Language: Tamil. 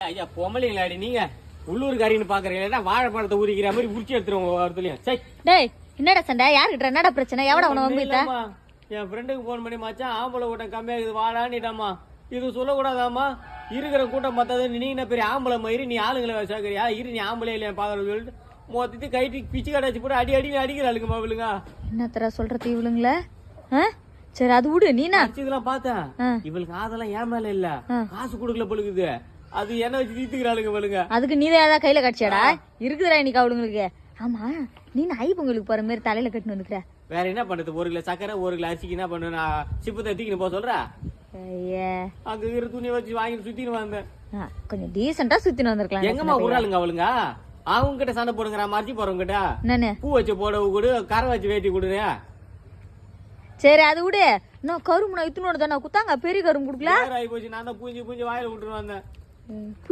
ஐயா பொம்பளைங்களாடி நீங்க உள்ளூர்காரின்னு பாக்குறீங்களா? வாழைப்பழத்தை உரிக்கிற மாதிரி உரிச்சு எடுத்துருவோம் ஒருத்தலையும். சை டேய் என்னடா சண்டை? யாருக்கிட்ட என்னடா பிரச்சனை? எவட உன வம்பிட்ட? என் ஃப்ரெண்டுக்கு போன் பண்ணி மச்சான் ஆம்பளை கூட்டம் கம்மியாகுது வாடான்னுட்டாமா. இது சொல்லக்கூடாதாமா? இருக்கிற கூட்டம் பார்த்தது நீ என்ன பெரிய ஆம்பளை மயிறு, நீ ஆளுங்களை சேர்க்கிறியா? இரு நீ ஆம்பளை இல்லையா பாக்குறது சொல்லிட்டு மொத்தத்தை கைட்டி பிச்சு கடாச்சு போட்டு அடி அடி அடிக்கிறாளுங்கம்மா இவளுங்க. என்ன தர சொல்றது இவளுங்கள? சரி அது விடு. நீனா இதெல்லாம் பார்த்தேன் இவளுக்கு அதெல்லாம் ஏன் மேல இல்ல, காசு கொடுக்கல பொழுகுது. அது என்ன வச்சு தீத்துக்கிறாளுங்க இவளுங்க. அதுக்கு நீதான் ஏதாவது கையில கட்சியாடா இருக்குதுடா இன்னைக்கு அவளுங்களுக்கு. ஆமா நீ ஐ பொங்கலுக்கு போற மாதிரி தலையில கட்டினு வந்துக்கிற. வேற என்ன பண்றது? 1 கிலோ சக்கரை 1 கிலோ அரிசிக்கு என்ன பண்ணு? நான் சிப்பத்தை தூக்கின்னு போக சொல்றேன். அங்க இருக்கிற துணியை வச்சு வாங்கிட்டு சுத்தின்னு வந்தேன். கொஞ்சம் டீசெண்டா சுத்தின்னு வந்திருக்கலாம். எங்கம்மா விடுறாளுங்க அவளுங்க? அவங்க கிட்ட சண்டை போடுங்கிற மறைச்சி போறவங்க கிட்ட பூ வச்சு போட கொடு, கரை வச்சு வேட்டி கொடுங்க. சரி அது விடு. நான் கரும்பு நான் இத்துனோட தானே குத்தாங்க, பெரிய கரும்பு குடுக்கல. ஆகி போச்சு. நான் தான் பூஞ்சி வாயில விட்டுன்னு வந்தேன்.